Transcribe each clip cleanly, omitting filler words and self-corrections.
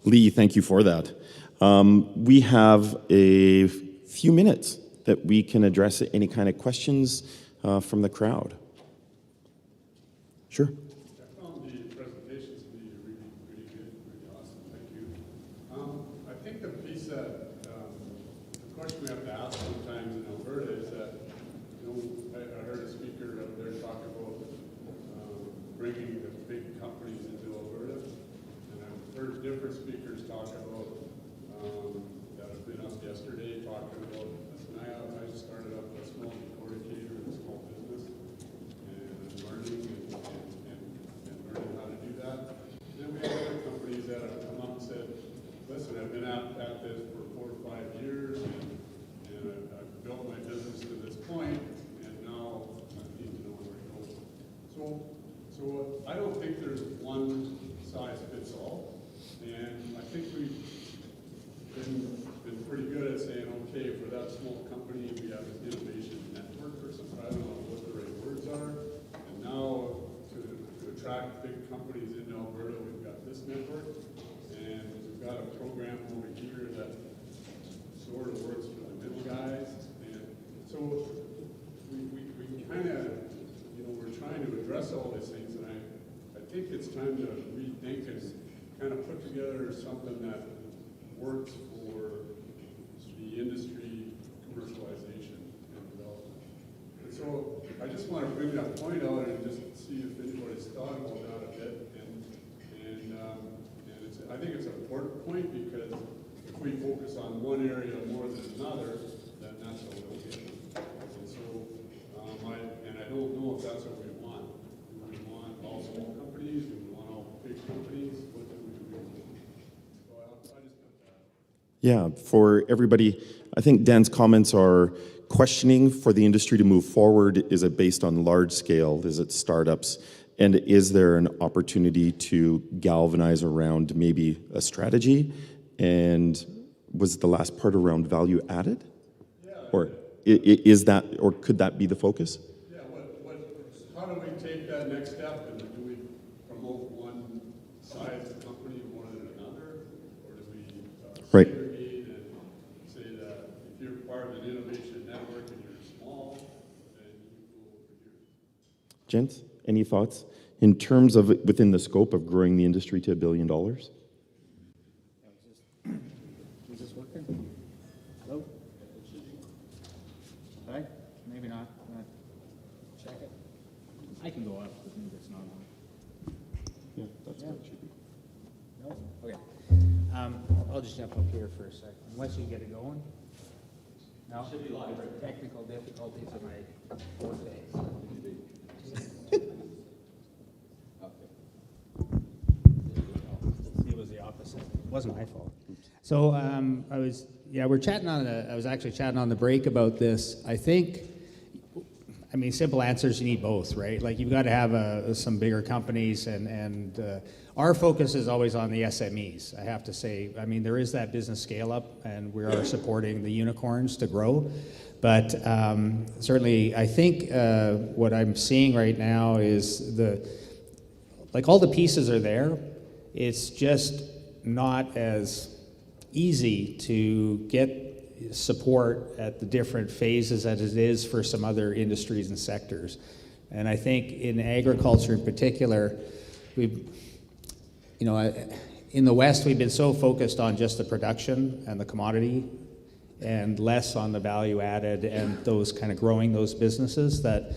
Lee, thank you for that. We have a few minutes that we can address any kind of questions from the crowd. Sure. I found the presentations to be really good, really awesome. Thank you. I think the piece that the question we have to ask sometimes in Alberta is that, I heard a speaker out there talk about bringing the big companies into Alberta, and I've heard different speakers talk about that have been up yesterday talking about. I just started up a small decorticator and a small business, and I'm learning and learning how to do that. And then we have other companies that have come up and said, listen, I've been at this for 4 or 5 years, and I've built my business to this point, and now I need to know where to go. So I don't think there's one size fits all, and I think we've been pretty good at saying, okay, for that small company, we have an innovation network or something. I don't know what the right words are. And now to attract big companies into Alberta, we've got this network, and we've got a program over here that sort of works for the middle guys. And so we kind of, we're trying to address all these things, and I think it's time to rethink and kind of put together something that works for the industry commercialization and development. And so I just want to bring that point out and just see if anybody's thought about that a bit. And I think it's an important point, because if we focus on one area more than another, then that's what we'll get. And so, I don't know if that's what we want. Do we want all small companies? Do we want all big companies? What do we want? So I just put that. Yeah, for everybody, I think Dan's comments are questioning for the industry to move forward. Is it based on large scale? Is it startups? And is there an opportunity to galvanize around maybe a strategy? And was the last part around value added? Yeah. Or is that, or could that be the focus? Yeah, how do we take that next step? And do we promote one size of company more than another? Or do we Right. segregate and say that if you're part of an innovation network and you're small, then you go over here? Gents, any thoughts in terms of within the scope of growing the industry to $1 billion? Is this working? Hello? Hi? Maybe not. Check it. I can go up, but maybe it's not on. Yeah, that's what it should be. No? Okay. I'll just jump up here for a second. Unless you get it going. No? Should be live. Technical difficulties are my forte. It was the opposite. It wasn't my fault. So we're chatting I was actually chatting on the break about this. Simple answers, you need both, right? Like, you've got to have some bigger companies, and our focus is always on the SMEs, I have to say. There is that business scale up, and we are supporting the unicorns to grow. But certainly, I think what I'm seeing right now is all the pieces are there. It's just not as easy to get support at the different phases as it is for some other industries and sectors. And I think in agriculture in particular, in the West, we've been so focused on just the production and the commodity, and less on the value added and those kind of growing those businesses that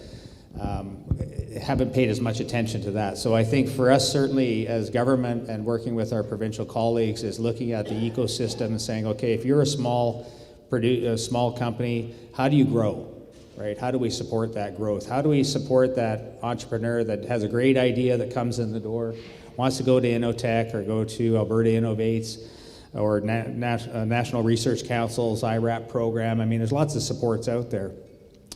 haven't paid as much attention to that. So I think for us, certainly as government and working with our provincial colleagues, is looking at the ecosystem and saying, okay, if you're a small company, how do you grow, right? How do we support that growth? How do we support that entrepreneur that has a great idea that comes in the door, wants to go to Innotech or go to Alberta Innovates or National Research Council's IRAP program? There's lots of supports out there.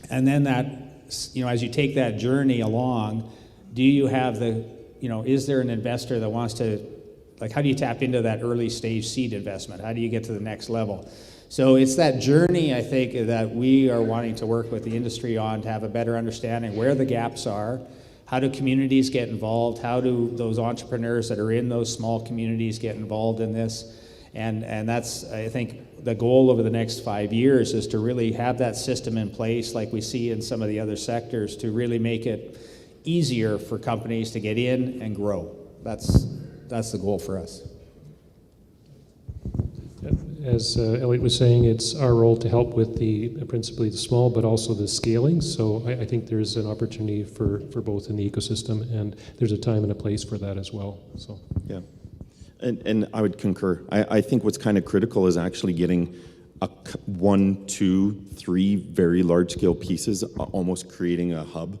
And then that, as you take that journey along, do you have is there an investor that wants to, how do you tap into that early stage seed investment? How do you get to the next level? So it's that journey, I think, that we are wanting to work with the industry on to have a better understanding where the gaps are, How do communities get involved? How do those entrepreneurs that are in those small communities get involved in this? And that's, I think, the goal over the next 5 years is to really have that system in place like we see in some of the other sectors to really make it easier for companies to get in and grow. That's the goal for us. As Elliot was saying, it's our role to help with principally the small, but also the scaling. So I think there's an opportunity for both in the ecosystem, and there's a time and a place for that as well. So Yeah, and I would concur. I think what's kind of critical is actually getting 1, 2, 3 very large-scale pieces, almost creating a hub,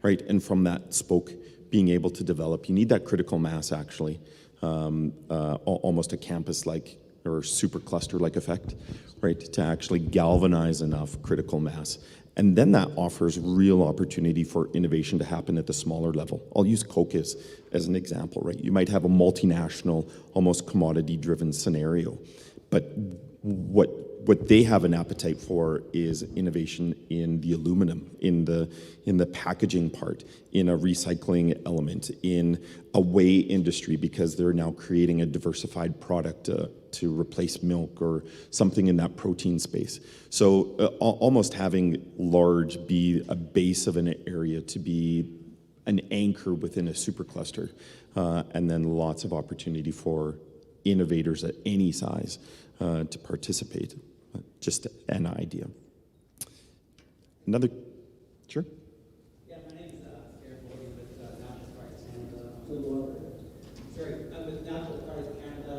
right? And from that spoke, being able to develop. You need that critical mass, actually, almost a campus-like or super cluster-like effect, right, to actually galvanize enough critical mass. And then that offers real opportunity for innovation to happen at the smaller level. I'll use Coke as an example, right? You might have a multinational, almost commodity-driven scenario, but what they have an appetite for is innovation in the aluminum, in the packaging part, in a recycling element, in a whey industry, because they're now creating a diversified product to replace milk or something in that protein space. So almost having large be a base of an area to be an anchor within a supercluster, and then lots of opportunity for innovators at any size to participate. Just an idea. Another, sure. Yeah, my name is Aaron Boldy with Natural Parties Canada. I'm with Natural Parties Canada.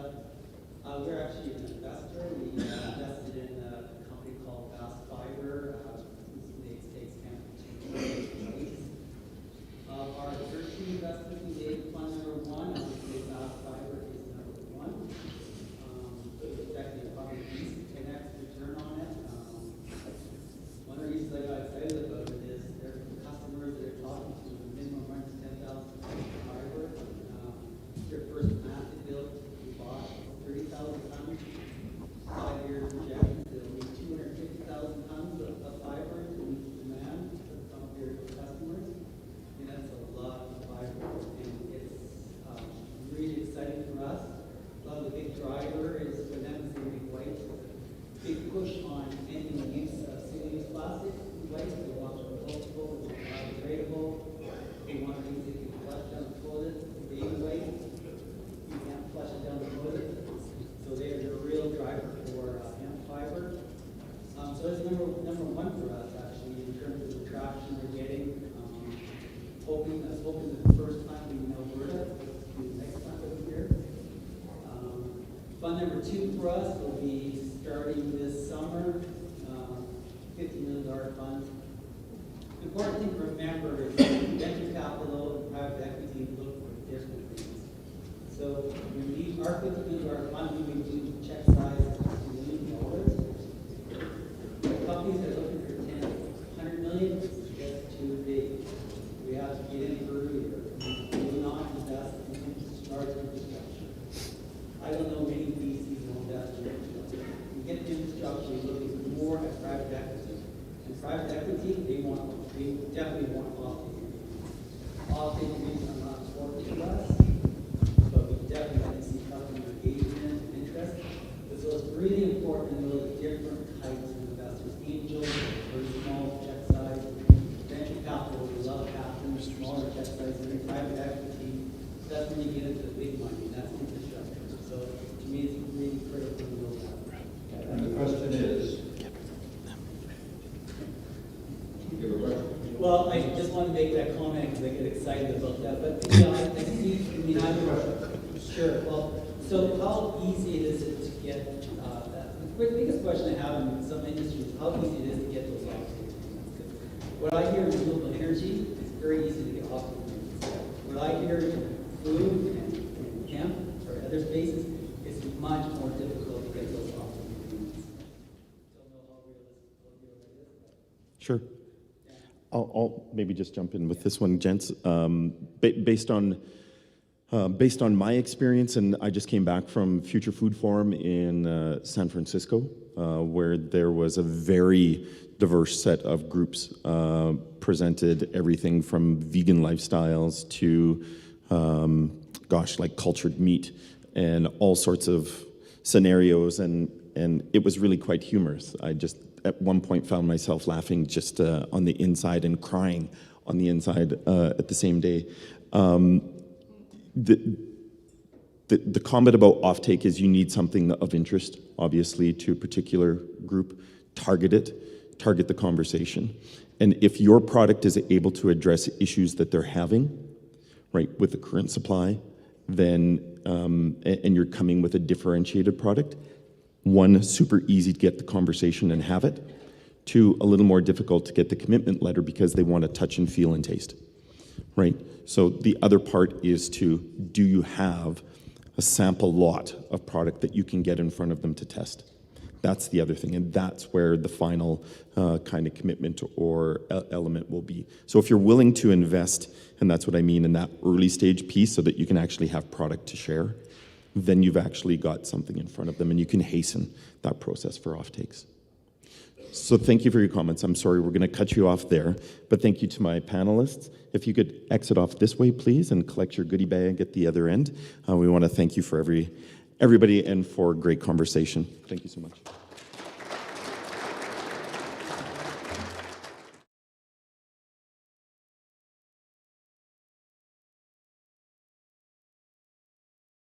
We're actually an investor. We invested in a company called Fast Fiber. Recently, it takes Hemp. Our 13 investments we made, fund number 1, I would say Fast Fiber is number 1. It's expecting probably at least 10x return on it. One of the reasons I got excited about it is there are customers that are talking to the minimum rent is 10,000 fiber. Their first plant they built, we bought 30,000 tons. 5-year projections, they'll need 250,000 tons of fiber to meet the demand from their customers. And that's a lot of fiber, and it's really exciting for us. A lot of the big driver is for them is going to be white. Big push on ending the use of single-use plastic waste. They want to recyclable, biodegradable. They want things that can flush down the toilet. Baby waste, you can't flush it down the toilet. So they're the real driver for hemp fiber. So it's number 1 for us, actually, in terms of the traction we're getting. I was hoping that the first time we in Alberta, the next time over here. Fund number 2 for us will be starting this summer, $50 million fund. The important thing to remember is venture capital and private equity look for different things. So when our $50 million fund, we do check size of $2 million. Companies that are looking for 10, 100 million, that's too big. We have to get in earlier. We will not invest in large infrastructure. I don't know many VCs will invest in infrastructure. You get the infrastructure, you're looking more at private equity. And private equity, they definitely want off-take. Off-take agreements are not important to us, but we definitely have to see customer engagement and interest. So it's really important to know the different types of investors. Angels, very small check size. Venture capital, we love capital, smaller check size. And private equity, that's when you get into the big money, and that's infrastructure. So to me, it's really critical to know that. And the question is, well, I just want to make that comment because I get excited about that. But you know, I see. I mean, sure. Well, so how easy is it to get? The biggest question I have in some industries: how easy it is to get those off-take agreements? What I hear in renewable energy, it's very easy to get off-take agreements. What I hear in food and hemp or other spaces, it's much more difficult to get those off-take agreements. Don't know how realistic that is. Sure. I'll maybe just jump in with this one, gents. Based on Based on my experience, and I just came back from Future Food Forum in San Francisco, where there was a very diverse set of groups presented, everything from vegan lifestyles to, like cultured meat and all sorts of scenarios, and it was really quite humorous. I just at one point found myself laughing just on the inside and crying on the inside at the same day. The comment about offtake is you need something of interest, obviously, to a particular group. Target the conversation. And if your product is able to address issues that they're having, right, with the current supply, then, and you're coming with a differentiated product, one, super easy to get the conversation and have it. Two, a little more difficult to get the commitment letter because they want to touch and feel and taste, right? So the other part is do you have a sample lot of product that you can get in front of them to test? That's the other thing, and that's where the final kind of commitment or element will be. So if you're willing to invest, and that's what I mean in that early stage piece so that you can actually have product to share, then you've actually got something in front of them and you can hasten that process for offtakes. So thank you for your comments. I'm sorry we're going to cut you off there, but thank you to my panelists. If you could exit off this way, please, and collect your goodie bag at the other end. We want to thank you for everybody and for great conversation. Thank you so much.